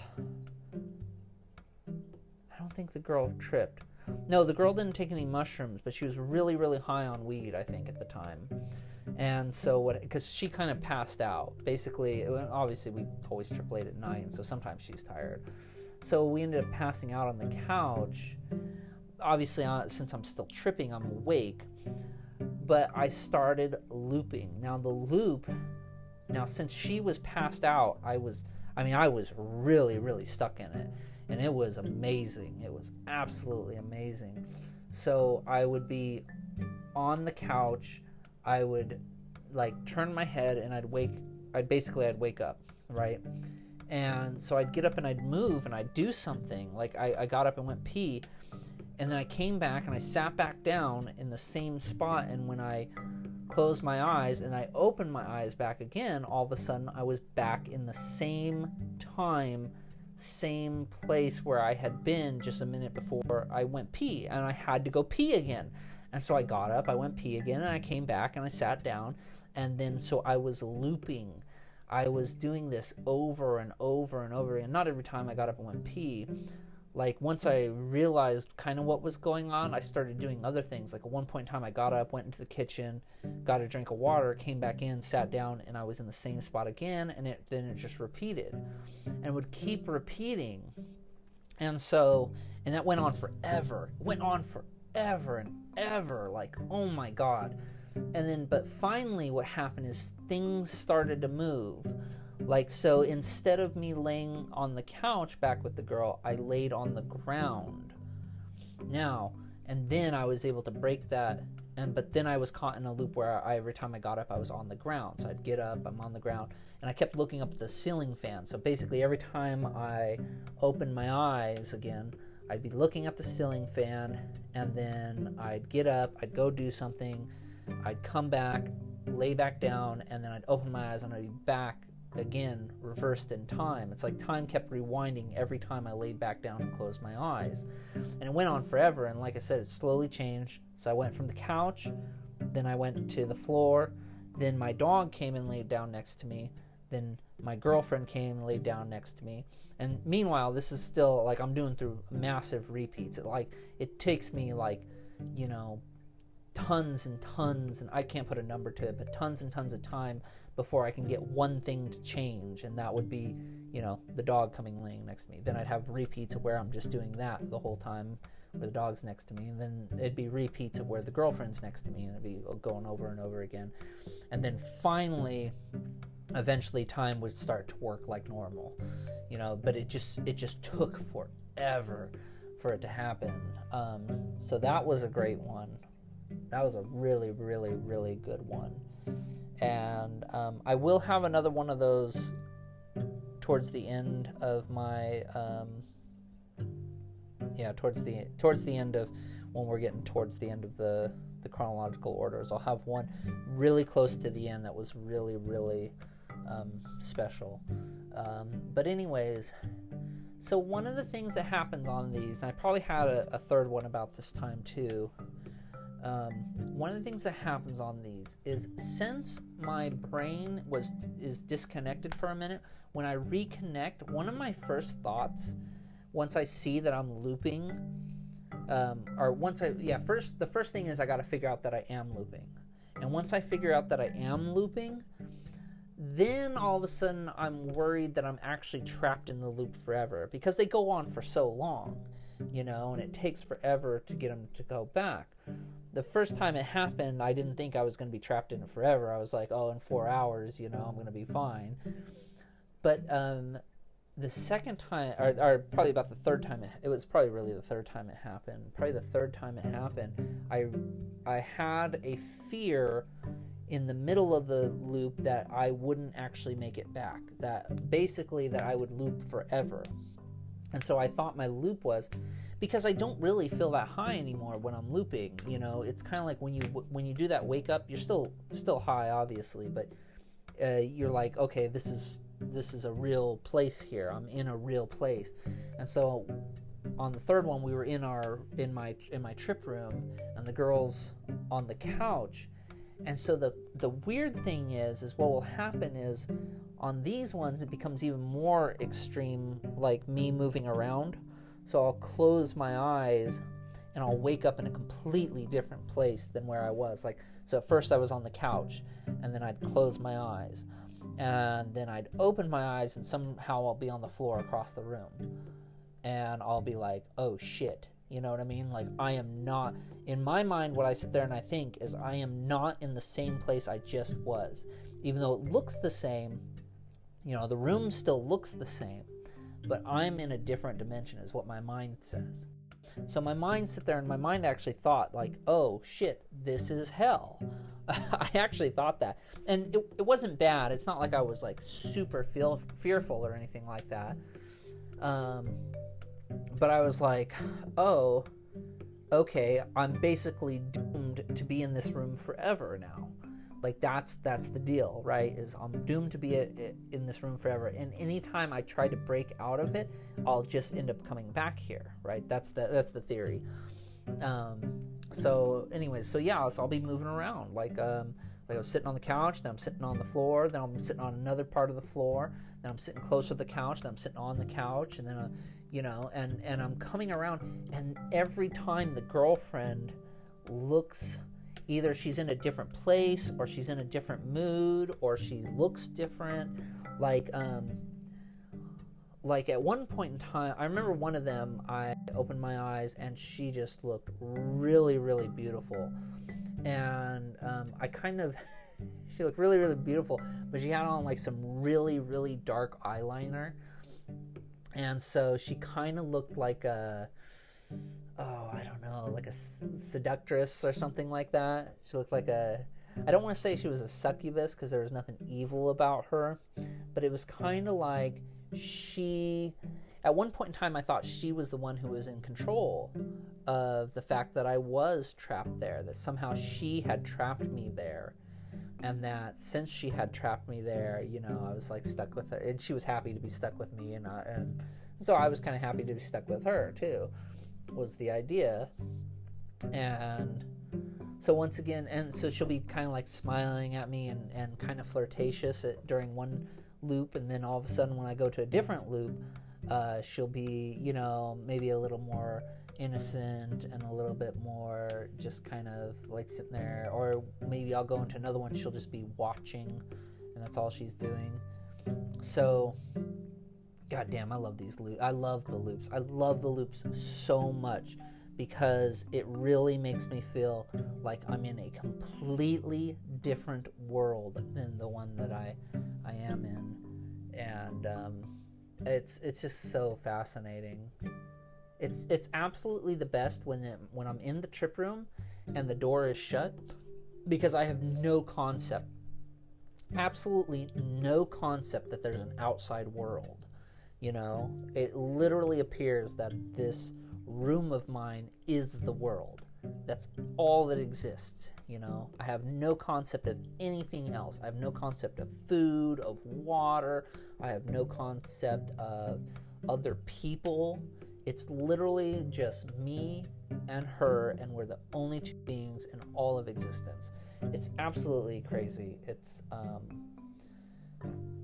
I don't think the girl tripped. No, the girl didn't take any mushrooms, but she was really, really high on weed, I think, at the time. And so because she kind of passed out. Basically, obviously, we always trip late at night, and so sometimes she's tired. So we ended up passing out on the couch. Obviously, since I'm still tripping, I'm awake. But I started looping. Now since she was passed out, I was really, really stuck in it. And it was amazing. It was absolutely amazing. So I would be on the couch. I would like turn my head and I'd wake up, right? And so I'd get up and I'd move and I'd do something. Like I got up and went pee, and then I came back and I sat back down in the same spot, and when I closed my eyes and I opened my eyes back again, all of a sudden I was back in the same time, same place where I had been just a minute before I went pee, and I had to go pee again. And so I got up, I went pee again, and I came back and I sat down, and then so I was looping. I was doing this over and over and over again. Not every time I got up and went pee. Like, once I realized kind of what was going on, I started doing other things. Like, at one point in time, I got up, went into the kitchen, got a drink of water, came back in, sat down, and I was in the same spot again, and then it just repeated. And would keep repeating. And that went on forever. It went on forever and ever. Like, oh my God. And then, but finally what happened is things started to move. Like, so instead of me laying on the couch back with the girl, I laid on the ground. Now, and then I was able to break that, but then I was caught in a loop where every time I got up, I was on the ground. So I'd get up, I'm on the ground, and I kept looking up at the ceiling fan. So basically every time I opened my eyes again, I'd be looking at the ceiling fan, and then I'd get up, I'd go do something, I'd come back, lay back down, and then I'd open my eyes and I'd be back again, reversed in time. It's like time kept rewinding every time I laid back down and closed my eyes. And it went on forever, and like I said, it slowly changed. So I went from the couch, then I went to the floor, then my dog came and laid down next to me, then my girlfriend came and laid down next to me. And meanwhile, this is still, like, I'm doing through massive repeats. It takes me, tons and tons, and I can't put a number to it, but tons and tons of time before I can get one thing to change, and that would be, the dog coming laying next to me. Then I'd have repeats of where I'm just doing that the whole time, where the dog's next to me, and then it'd be repeats of where the girlfriend's next to me, and it'd be going over and over again. And then finally, eventually time would start to work like normal, but it just took forever for it to happen. So that was a great one. That was a really, really, really good one. And I will have another one of those towards the end of my towards the end of when we're getting towards the end of the chronological orders. I'll have one really close to the end that was really, really special. But anyways, so one of the things that happens on these, and I probably had a third one about this time too. One of the things that happens on these is, since my brain is disconnected for a minute, when I reconnect, one of my first thoughts, once I see that I'm looping, the first thing is I got to figure out that I am looping. And once I figure out that I am looping, then all of a sudden I'm worried that I'm actually trapped in the loop forever, because they go on for so long, and it takes forever to get them to go back. The first time it happened, I didn't think I was going to be trapped in it forever. I was like, in 4 hours, I'm going to be fine. But the second time, or probably about the third time, it was probably really the third time it happened. Probably the third time it happened, I had a fear in the middle of the loop that I wouldn't actually make it back. That I would loop forever. And so I thought my loop was, because I don't really feel that high anymore when I'm looping. It's kind of like when you do that wake up, you're still high, obviously, but you're like, okay, this is a real place here. I'm in a real place. And so on the third one, we were in my trip room, and the girls on the couch. And so the weird thing is what will happen is, on these ones it becomes even more extreme, like me moving around. So I'll close my eyes and I'll wake up in a completely different place than where I was. So at first I was on the couch, and then I'd close my eyes, and then I'd open my eyes, and somehow I'll be on the floor across the room, and I'll be like, oh shit. You know what I mean? Like, I am not, in my mind, what I sit there and I think is, I am not in the same place I just was. Even though it looks the same, the room still looks the same, but I'm in a different dimension, is what my mind says. So my mind sit there, and my mind actually thought, like, oh shit, this is hell. I actually thought that. And it wasn't bad. It's not like I was like super fearful or anything like that. But I was like, oh, okay, I'm basically doomed to be in this room forever now. Like, that's the deal, right? Is I'm doomed to be in this room forever. And anytime I try to break out of it, I'll just end up coming back here, right? That's the theory. So anyways, so I'll be moving around. Like I was sitting on the couch, then I'm sitting on the floor, then I'm sitting on another part of the floor, then I'm sitting closer to the couch, then I'm sitting on the couch, and then, and I'm coming around, and every time the girlfriend looks, either she's in a different place, or she's in a different mood, or she looks different. Like at one point in time, I remember one of them, I opened my eyes, and she just looked really, really beautiful. And she looked really, really beautiful, but she had on like some really, really dark eyeliner. And so she kind of looked like a seductress or something like that. She looked like I don't want to say she was a succubus, because there was nothing evil about her, but it was kind of like at one point in time, I thought she was the one who was in control of the fact that I was trapped there, that somehow she had trapped me there, and that since she had trapped me there, I was like stuck with her, and she was happy to be stuck with me, and so I was kind of happy to be stuck with her too, was the idea. And so once again, and so she'll be kind of like smiling at me and kind of flirtatious during one loop, and then all of a sudden when I go to a different loop, she'll be, maybe a little more innocent and a little bit more just kind of like sitting there, or maybe I'll go into another one, she'll just be watching, and that's all she's doing. So goddamn, I love these loops. I love the loops. I love the loops so much, because it really makes me feel like I'm in a completely different world than the one that I am in. And it's just so fascinating. It's absolutely the best when I'm in the trip room and the door is shut, because I have no concept, absolutely no concept that there's an outside world. It literally appears that this room of mine is the world. That's all that exists. I have no concept of anything else. I have no concept of food, of water. I have no concept of other people. It's literally just me and her, and we're the only two beings in all of existence. It's absolutely crazy. It's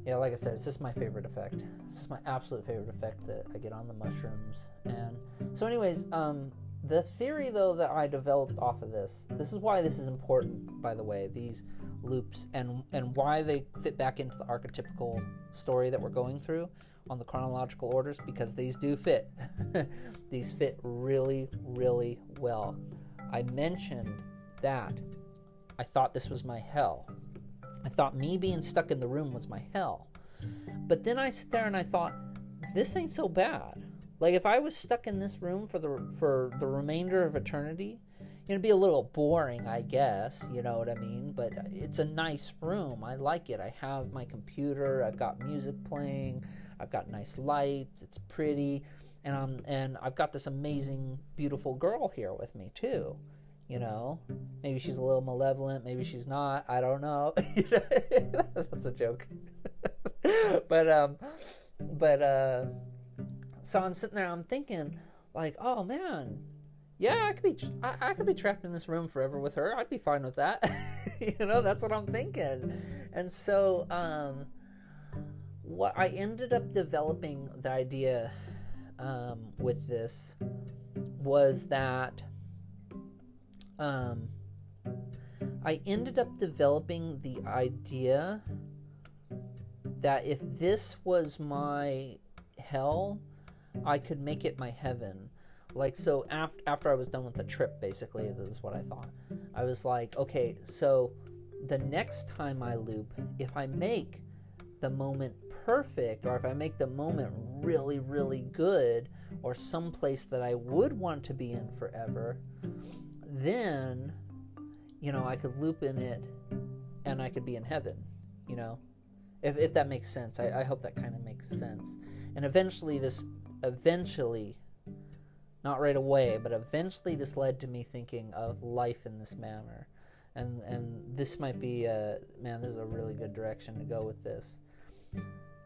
like I said, it's just my favorite effect. It's just my absolute favorite effect that I get on the mushrooms. And so anyways, the theory, though, that I developed off of this is why this is important, by the way, these loops, and why they fit back into the archetypical story that we're going through on the chronological orders, because these do fit. These fit really, really well. I mentioned that I thought this was my hell. I thought me being stuck in the room was my hell. But then I sit there and I thought, this ain't so bad. Like, if I was stuck in this room for the remainder of eternity, it'd be a little boring, I guess, you know what I mean? But it's a nice room. I like it. I have my computer. I've got music playing. I've got nice lights. It's pretty. And I've got this amazing, beautiful girl here with me, too. Maybe she's a little malevolent. Maybe she's not. I don't know. That's a joke. But so I'm sitting there, I'm thinking, like, oh man, yeah, I could be trapped in this room forever with her. I'd be fine with that. That's what I'm thinking. And so what I ended up developing the idea with this was that I ended up developing the idea that if this was my hell, I could make it my heaven. Like, so after I was done with the trip, basically, this is what I thought. I was like, okay, so the next time I loop, if I make the moment perfect, or if I make the moment really, really good, or someplace that I would want to be in forever, then, I could loop in it and I could be in heaven, if that makes sense. I hope that kind of makes sense. And eventually, not right away, but eventually this led to me thinking of life in this manner. And this might be, this is a really good direction to go with this.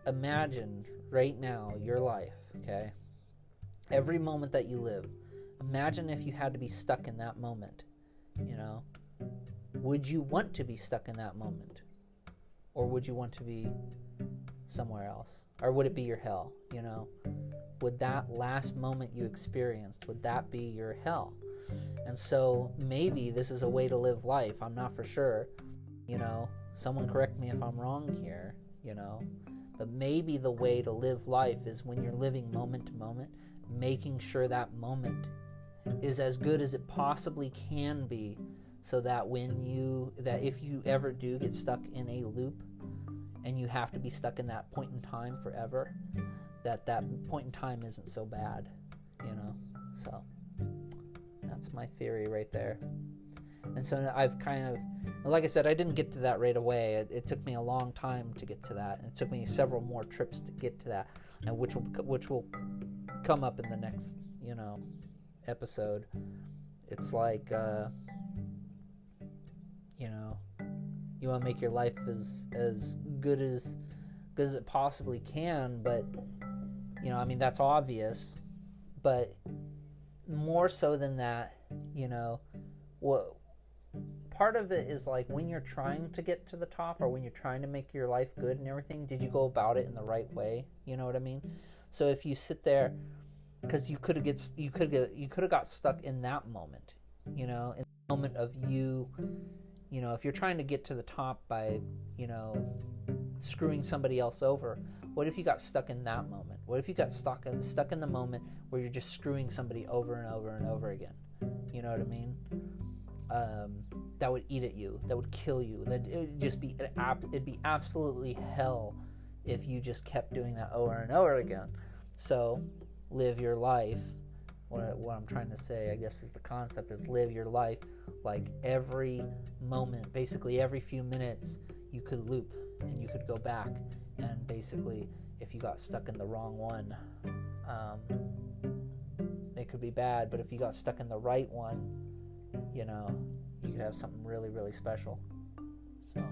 Imagine right now your life, okay? Every moment that you live, imagine if you had to be stuck in that moment, Would you want to be stuck in that moment? Or would you want to be somewhere else? Or would it be your hell, Would that last moment you experienced, would that be your hell? And so maybe this is a way to live life. I'm not for sure. Someone correct me if I'm wrong here, But maybe the way to live life is when you're living moment to moment, making sure that moment is as good as it possibly can be, so that if you ever do get stuck in a loop and you have to be stuck in that point in time forever, that point in time isn't so bad, So that's my theory right there. And so I've kind of, like I said, I didn't get to that right away. It took me a long time to get to that, and it took me several more trips to get to that, and which will come up in the next, episode. It's like, you want to make your life as good as it possibly can, but that's obvious. But more so than that, what part of it is like when you're trying to get to the top, or when you're trying to make your life good and everything, did you go about it in the right way? You know what I mean? So if you sit there, because you could have got stuck in that moment, in the moment of you, if you're trying to get to the top by, screwing somebody else over, what if you got stuck in that moment? What if you got stuck in the moment where you're just screwing somebody over and over and over again? You know what I mean? That would eat at you. That would kill you. It'd be absolutely hell if you just kept doing that over and over again. So, live your life. What I'm trying to say, I guess, is the concept is live your life like every moment, basically every few minutes, you could loop and you could go back. And basically, if you got stuck in the wrong one, it could be bad. But if you got stuck in the right one, you could have something really, really special. So,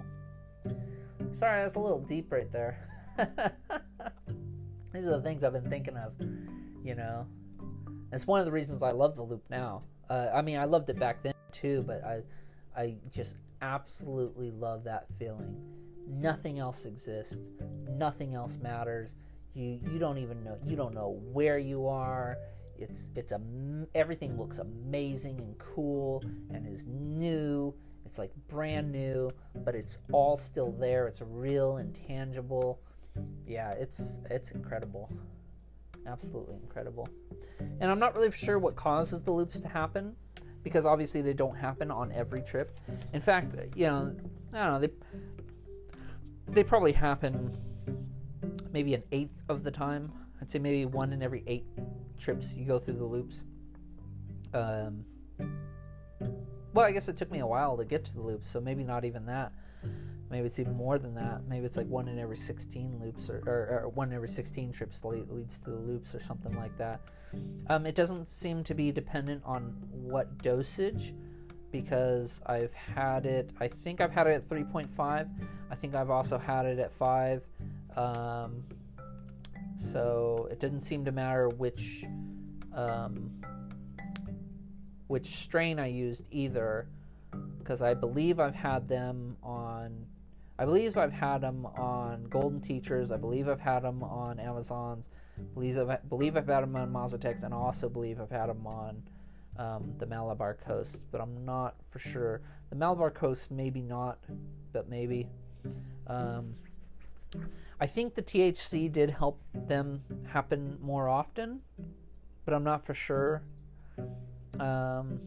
sorry, that's a little deep right there. These are the things I've been thinking of, It's one of the reasons I love the loop now. I loved it back then too, but I just absolutely love that feeling. Nothing else exists. Nothing else matters. You don't even know. You don't know where you are. Everything looks amazing and cool and is new. It's like brand new, but it's all still there. It's real and tangible. Yeah, it's incredible. Absolutely incredible. And I'm not really sure what causes the loops to happen, because obviously they don't happen on every trip. In fact, I don't know, they probably happen maybe an eighth of the time. I'd say maybe 1 in every 8 trips you go through the loops. Well, I guess it took me a while to get to the loops, so maybe not even that. Maybe it's even more than that. Maybe it's like 1 in every 16 loops, or 1 in every 16 trips leads to the loops, or something like that. It doesn't seem to be dependent on what dosage, because I think I've had it at 3.5. I think I've also had it at 5. So it didn't seem to matter which strain I used either, because I believe I've had them on Golden Teachers. I believe I've had them on Amazons. I believe I've had them on Mazatex, and I also believe I've had them on the Malabar Coast, but I'm not for sure. The Malabar Coast, maybe not, but maybe. I think the THC did help them happen more often, but I'm not for sure. The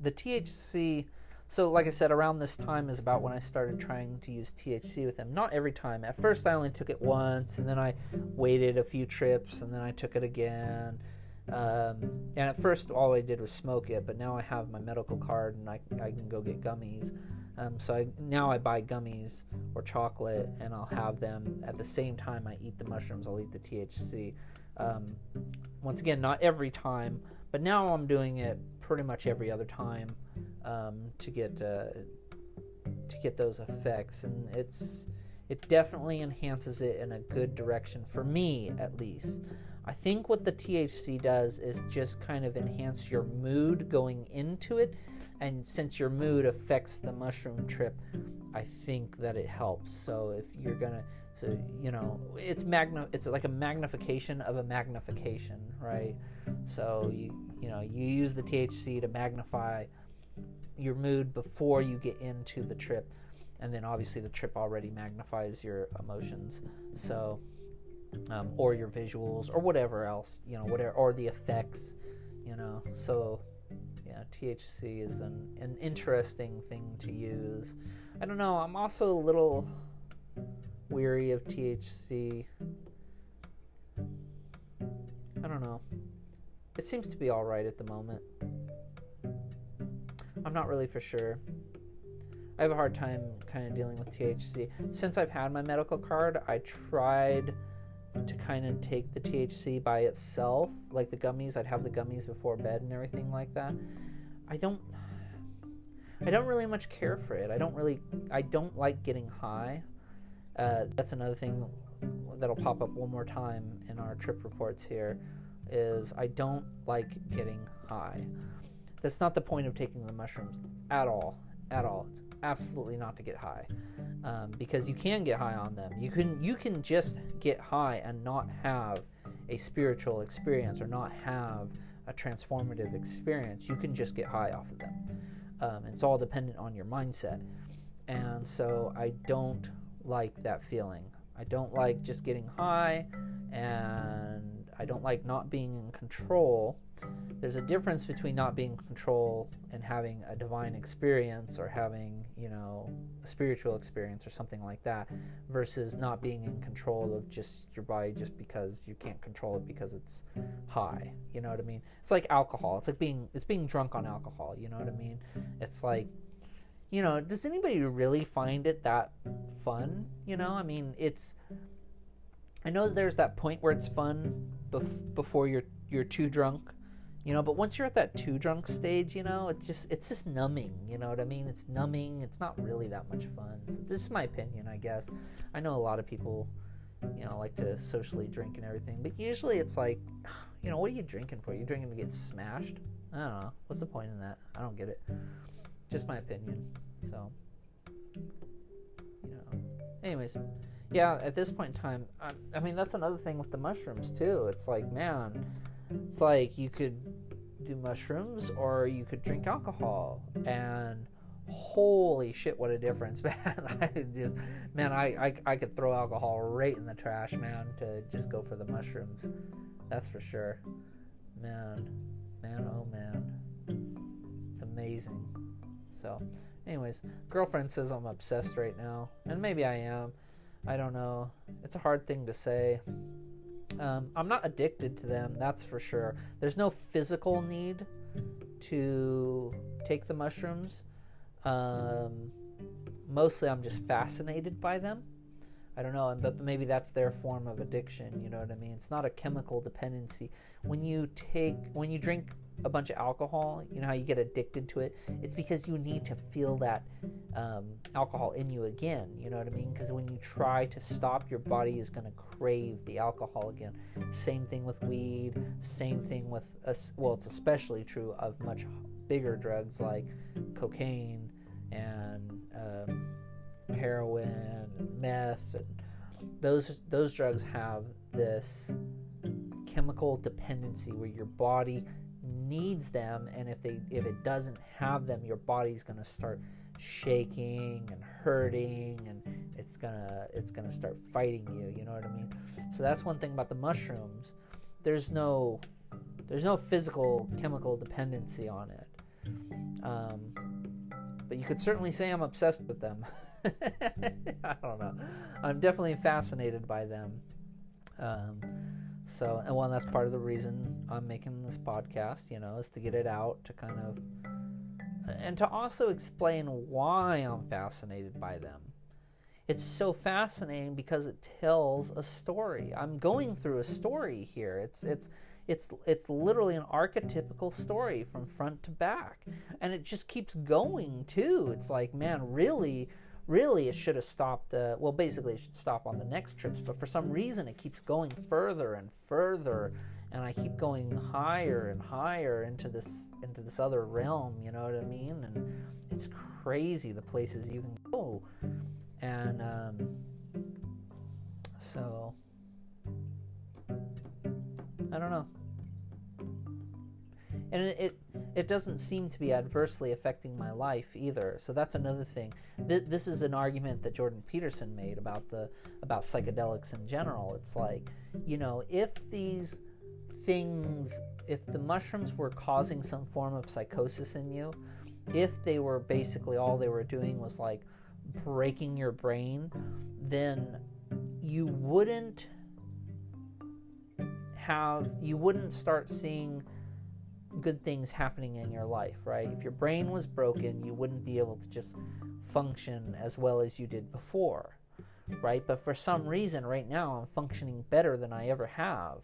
THC, So like I said, around this time is about when I started trying to use THC with him. Not every time. At first I only took it once, and then I waited a few trips, and then I took it again. And at first all I did was smoke it, but now I have my medical card and I can go get gummies. So now I buy gummies or chocolate, and I'll have them at the same time I eat the mushrooms. I'll eat the THC. Once again, not every time, but now I'm doing it pretty much every other time to get those effects, and it definitely enhances it in a good direction for me, at least. I think what the THC does is just kind of enhance your mood going into it, and since your mood affects the mushroom trip, I think that it helps. So if you're gonna, it's like a magnification of a magnification, right? So you use the THC to magnify your mood before you get into the trip, and then obviously the trip already magnifies your emotions. So. Or your visuals, or whatever else, whatever, or the effects, So, yeah, THC is an interesting thing to use. I don't know. I'm also a little weary of THC. I don't know. It seems to be all right at the moment. I'm not really for sure. I have a hard time kind of dealing with THC. Since I've had my medical card, I tried to kind of take the THC by itself, like the gummies. I'd have the gummies before bed and everything like that. I don't really much care for it. I don't like getting high. That's another thing that'll pop up one more time in our trip reports here, is I don't like getting high. That's not the point of taking the mushrooms at all. It's absolutely not to get high. Because you can get high on them. You can just get high and not have a spiritual experience, or not have a transformative experience. You can just get high off of them. It's all dependent on your mindset. And so I don't like that feeling. I don't like just getting high, and I don't like not being in control. There's a difference between not being in control and having a divine experience, or having, a spiritual experience or something like that, versus not being in control of just your body just because you can't control it because it's high. You know what I mean? It's like alcohol. It's being drunk on alcohol. You know what I mean? It's like, does anybody really find it that fun? I mean, I know there's that point where it's fun before you're too drunk. But once you're at that too drunk stage, it's just numbing, you know what I mean? It's numbing. It's not really that much fun. So this is my opinion, I guess. I know a lot of people, like to socially drink and everything, but usually it's like, what are you drinking for? You're drinking to get smashed? I don't know. What's the point in that? I don't get it. Just my opinion. So, anyways, yeah, at this point in time, I mean, that's another thing with the mushrooms too. It's like, man, it's like you could do mushrooms or you could drink alcohol, and holy shit, what a difference, man. I could throw alcohol right in the trash, man, to just go for the mushrooms. That's for sure. Man, oh man. It's amazing. So, anyways, girlfriend says I'm obsessed right now, and maybe I am. I don't know. It's a hard thing to say. I'm not addicted to them, that's for sure. There's no physical need to take the mushrooms. Mostly I'm just fascinated by them. I don't know, but maybe that's their form of addiction, you know what I mean? It's not a chemical dependency. When you drink a bunch of alcohol, you know how you get addicted to it? It's because you need to feel that alcohol in you again, you know what I mean? Because when you try to stop, your body is going to crave the alcohol again. Same thing with weed, same thing with, it's especially true of much bigger drugs like cocaine and heroin and meth, and those drugs have this chemical dependency where your body needs them, and if it doesn't have them, your body's going to start shaking and hurting, and it's gonna start fighting you know what I mean? So that's one thing about the mushrooms. There's no physical chemical dependency on it, but you could certainly say I'm obsessed with them. I don't know. I'm definitely fascinated by them. And that's part of the reason I'm making this podcast, is to get it out, to kind of, and to also explain why I'm fascinated by them. It's so fascinating because it tells a story. I'm going through a story here. It's literally an archetypical story from front to back, and it just keeps going too. It's like, man, really it should have stopped. Basically, it should stop on the next trips, but for some reason, it keeps going further and further, and I keep going higher and higher into this other realm. You know what I mean? And it's crazy the places you can go. And so I don't know. And it doesn't seem to be adversely affecting my life either. So that's another thing. This is an argument that Jordan Peterson made about psychedelics in general. It's like, if these things, if the mushrooms were causing some form of psychosis in you, if they were basically all they were doing was like breaking your brain, then you wouldn't start seeing good things happening in your life, right? If your brain was broken, you wouldn't be able to just function as well as you did before, right? But for some reason right now I'm functioning better than I ever have.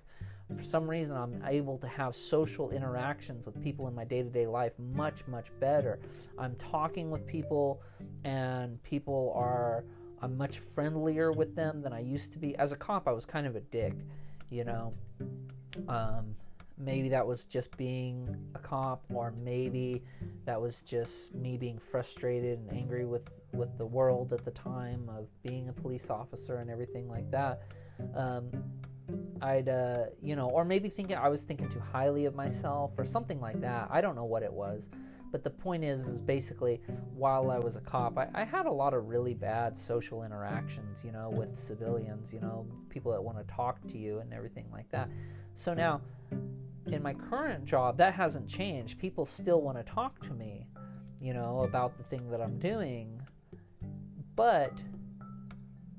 For some reason I'm able to have social interactions with people in my day-to-day life much, much better. I'm talking with people, and I'm much friendlier with them than I used to be. As a cop, I was kind of a dick, maybe that was just being a cop, or maybe that was just me being frustrated and angry with the world at the time of being a police officer and everything like that. Or maybe I was thinking too highly of myself or something like that. I don't know what it was. But the point is basically, while I was a cop, I had a lot of really bad social interactions, with civilians, people that want to talk to you and everything like that. So now, in my current job, that hasn't changed. People still want to talk to me, about the thing that I'm doing. But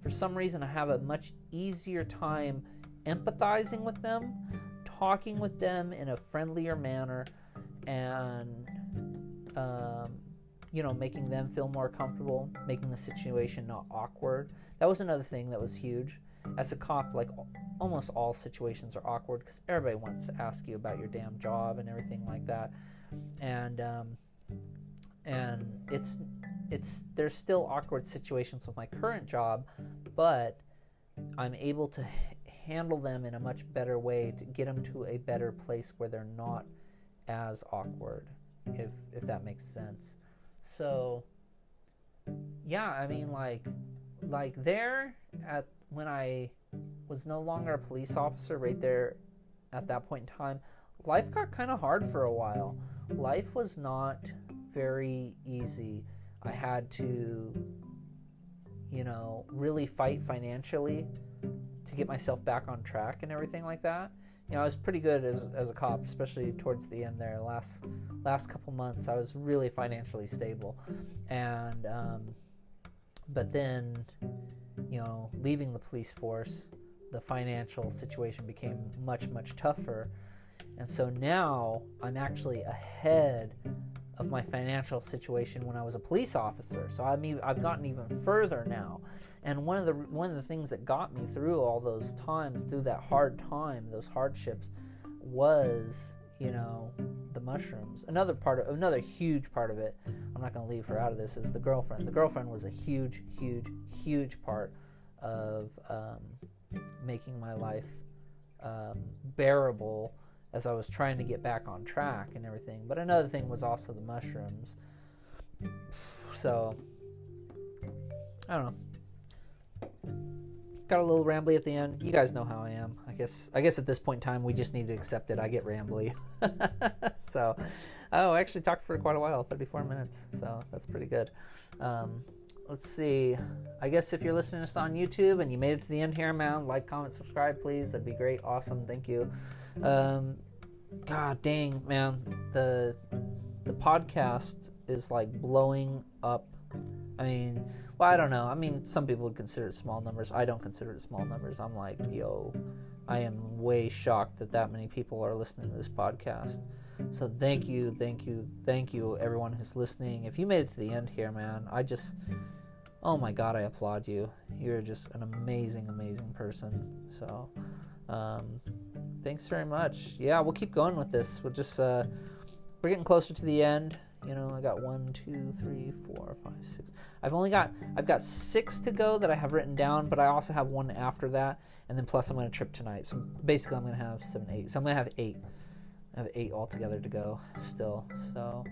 for some reason, I have a much easier time empathizing with them, talking with them in a friendlier manner, and making them feel more comfortable, making the situation not awkward. That was another thing that was huge. As a cop, like, almost all situations are awkward because everybody wants to ask you about your damn job and everything like that. And there's still awkward situations with my current job, but I'm able to handle them in a much better way to get them to a better place where they're not as awkward, if that makes sense. So yeah, I mean, like there at when I was no longer a police officer, right there at that point in time, life got kind of hard for a while. Life was not very easy. I had to, really fight financially to get myself back on track and everything like that. I was pretty good as a cop, especially towards the end there. Last couple months, I was really financially stable. And, but then, leaving the police force, the financial situation became much, much tougher. And so now I'm actually ahead of my financial situation when I was a police officer. So I've gotten even further now. And one of the things that got me through all those times, through that hard time, those hardships, was, the mushrooms. Another huge part of it, I'm not going to leave her out of this, is the girlfriend. The girlfriend was a huge, huge, huge part of making my life bearable as I was trying to get back on track and everything. But another thing was also the mushrooms. So, I don't know. Got a little rambly at the end. You guys know how I am. I guess at this point in time, we just need to accept it. I get rambly. So, I actually talked for quite a while, 34 minutes. So, that's pretty good. Let's see. I guess if you're listening to this on YouTube and you made it to the end here, man, like, comment, subscribe, please. That'd be great. Awesome. Thank you. God dang, man, the podcast is like blowing up. I mean, well, I don't know. I mean, some people would consider it small numbers. I don't consider it small numbers. I'm like, yo, I am way shocked that many people are listening to this podcast. So thank you, everyone who's listening. If you made it to the end here, man, oh my God, I applaud you. You're just an amazing, amazing person. So, thanks very much. Yeah, we'll keep going with this. We'll just, we're getting closer to the end. You know, I got 1, 2, 3, 4, 5, 6. I've got 6 to go that I have written down, but I also have one after that, and then plus I'm going to trip tonight. So basically I'm going to have 7, 8. So I'm going to have 8. I have 8 altogether to go still. So,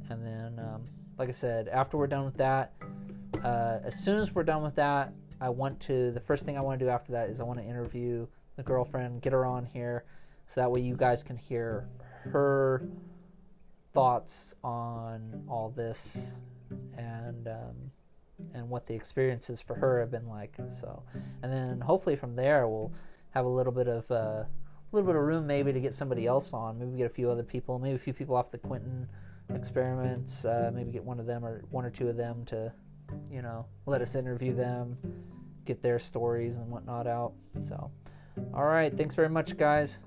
and then, like I said, after we're done with that, as soon as we're done with that, the first thing I want to do after that is I want to interview the girlfriend, get her on here, so that way you guys can hear her thoughts on all this and what the experiences for her have been like. So, and then hopefully from there we'll have a little bit of room maybe to get somebody else on. Maybe get a few other people, maybe a few people off the Quentin experiments. Maybe get one of them or 1 or 2 of them to, you know, let us interview them, get their stories and whatnot out. So, all right, thanks very much, guys.